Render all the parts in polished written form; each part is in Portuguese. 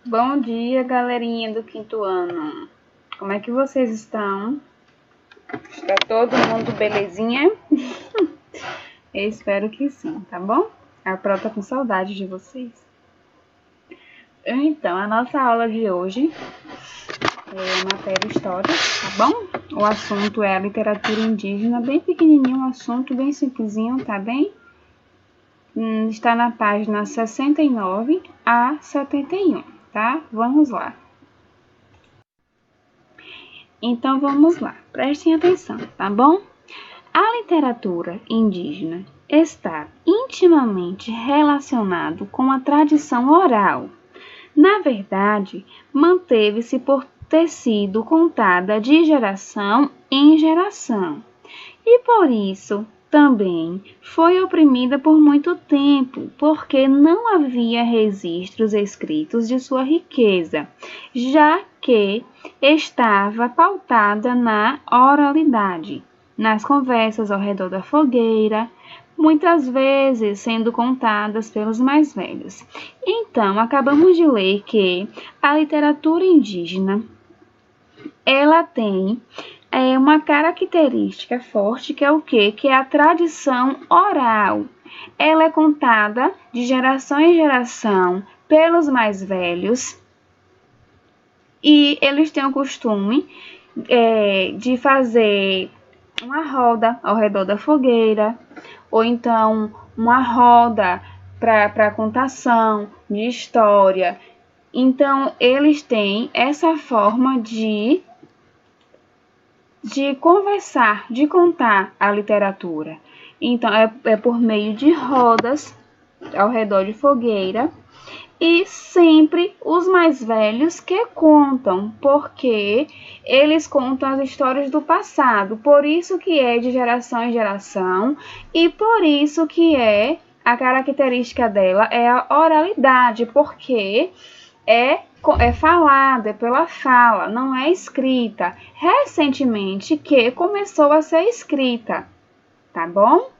Bom dia, galerinha do quinto ano. Como é que vocês estão? Está todo mundo belezinha? Eu espero que sim, tá bom? A Pro tá com saudade de vocês. Então, a nossa aula de hoje é a matéria História, tá bom? O assunto é a literatura indígena, bem pequenininho, um assunto bem simplesinho, tá bem? Está na página 69 a 71, tá? Vamos lá. Então, vamos lá. Prestem atenção, tá bom? A literatura indígena está intimamente relacionado com a tradição oral. Na verdade, manteve-se por ter sido contada de geração em geração. E por isso também foi oprimida por muito tempo, porque não havia registros escritos de sua riqueza, já que estava pautada na oralidade, nas conversas ao redor da fogueira, muitas vezes sendo contadas pelos mais velhos. Então, acabamos de ler que a literatura indígena, ela tem uma característica forte, que é o quê? Que é a tradição oral. Ela é contada de geração em geração pelos mais velhos e eles têm o costume de fazer uma roda ao redor da fogueira, ou então uma roda para contação de história. Então, eles têm essa forma de conversar, de contar a literatura. Então, é por meio de rodas ao redor de fogueira, e sempre os mais velhos que contam, porque eles contam as histórias do passado, por isso que é de geração em geração, e por isso que a característica dela é a oralidade, porque é falada, é pela fala, não é escrita. Recentemente que começou a ser escrita, tá bom?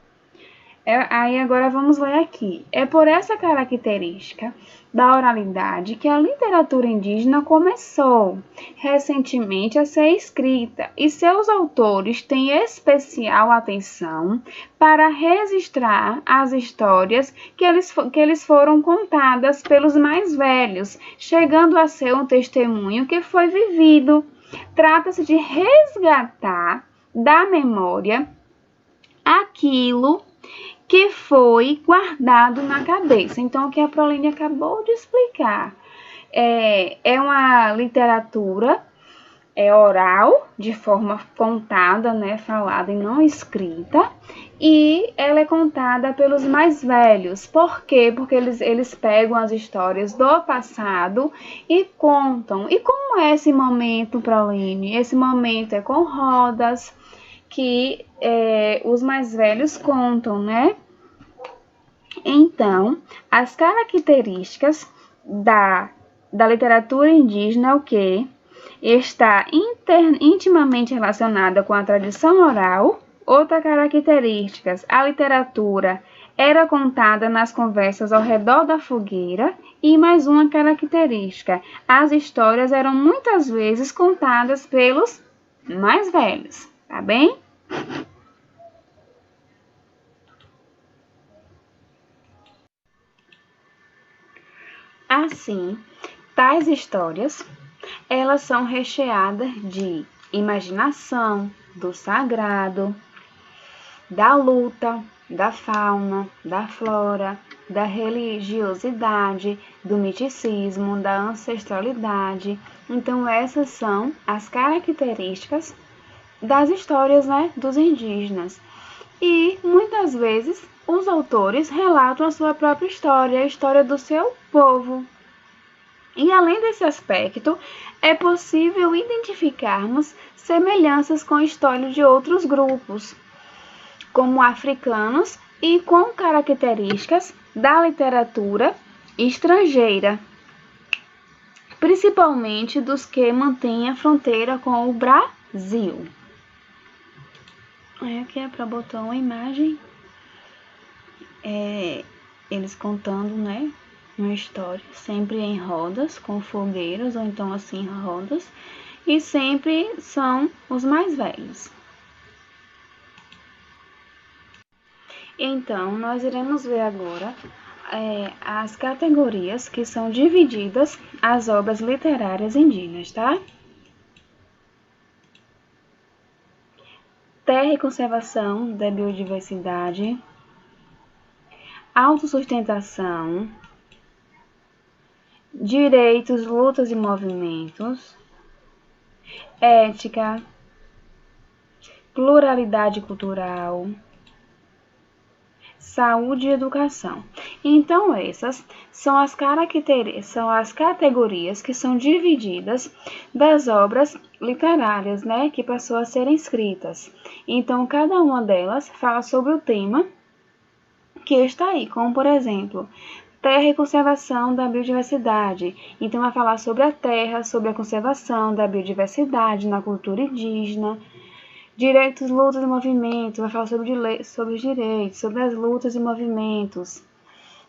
Aí agora vamos ler aqui. É por essa característica da oralidade que a literatura indígena começou recentemente a ser escrita, e seus autores têm especial atenção para registrar as histórias que eles foram contadas pelos mais velhos, chegando a ser um testemunho que foi vivido. Trata-se de resgatar da memória aquilo que foi guardado na cabeça. Então, o que a Proline acabou de explicar é uma literatura oral, de forma contada, né, falada e não escrita, e ela é contada pelos mais velhos. Por quê? Porque eles pegam as histórias do passado e contam. E como é esse momento, Proline? Esse momento é com rodas, que os mais velhos contam, né? Então, as características da literatura indígena é o quê? Está intimamente relacionada com a tradição oral. Outra característica, a literatura era contada nas conversas ao redor da fogueira. E mais uma característica, as histórias eram muitas vezes contadas pelos mais velhos, tá bem? Assim, tais histórias, elas são recheadas de imaginação, do sagrado, da luta, da fauna, da flora, da religiosidade, do misticismo, da ancestralidade. Então, essas são as características das histórias, né, dos indígenas. E, muitas vezes, os autores relatam a sua própria história, a história do seu povo. E além desse aspecto, é possível identificarmos semelhanças com a história de outros grupos, como africanos, e com características da literatura estrangeira, principalmente dos que mantêm a fronteira com o Brasil. Aqui é para botar uma imagem, eles contando, né, uma história, sempre em rodas, com fogueiras, ou então assim, rodas, e sempre são os mais velhos. Então, nós iremos ver agora as categorias que são divididas as obras literárias indígenas, tá? Terra e conservação da biodiversidade, autossustentação, direitos, lutas e movimentos, ética, pluralidade cultural, saúde e educação. Então, essas são as categorias que são divididas das obras literárias, né, que passou a ser escritas. Então, cada uma delas fala sobre o tema que está aí, como por exemplo, terra e conservação da biodiversidade. Então, vai falar sobre a terra, sobre a conservação da biodiversidade na cultura indígena. Direitos, lutas e movimentos, vai falar sobre os direitos, sobre as lutas e movimentos.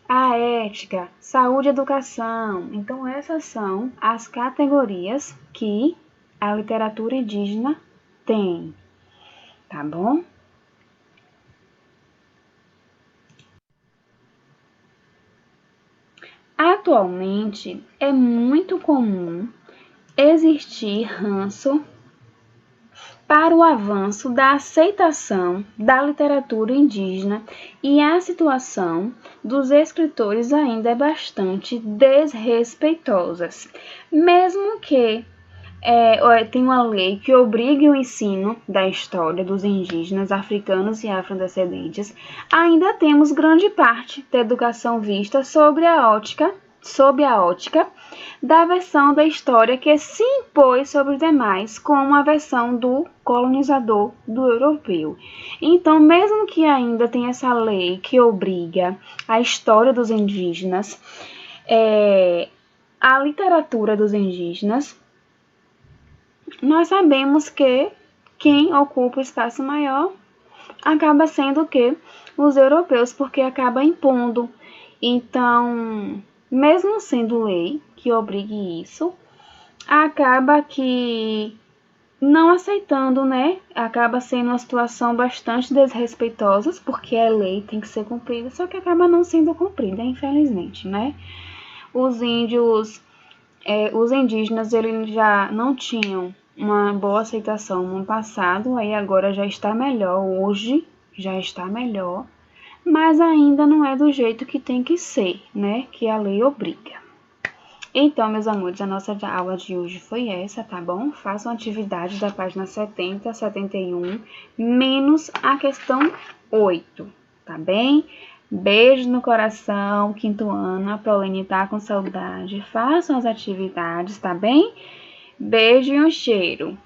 A ética, saúde e educação. Então, essas são as categorias que a literatura indígena tem, tá bom? Atualmente, é muito comum existir ranço para o avanço da aceitação da literatura indígena e a situação dos escritores ainda é bastante desrespeitosa, mesmo que tem uma lei que obrigue o ensino da história dos indígenas africanos e afrodescendentes, ainda temos grande parte da educação vista sob a ótica da versão da história que se impôs sobre os demais como a versão do colonizador do europeu. Então, mesmo que ainda tenha essa lei que obriga a história dos indígenas, a literatura dos indígenas, nós sabemos que quem ocupa o espaço maior acaba sendo o quê? Os europeus, porque acaba impondo. Então, mesmo sendo lei que obrigue isso, acaba que não aceitando, né? Acaba sendo uma situação bastante desrespeitosa, porque a lei tem que ser cumprida, só que acaba não sendo cumprida, infelizmente, né? Os indígenas, eles já não tinham uma boa aceitação no passado, aí agora já está melhor, hoje já está melhor, mas ainda não é do jeito que tem que ser, né? Que a lei obriga. Então, meus amores, a nossa aula de hoje foi essa, tá bom? Façam atividade da página 70, 71, menos a questão 8, tá bem? Beijo no coração, quinto ano, a Prolene tá com saudade. Façam as atividades, tá bem? Beijo e um cheiro.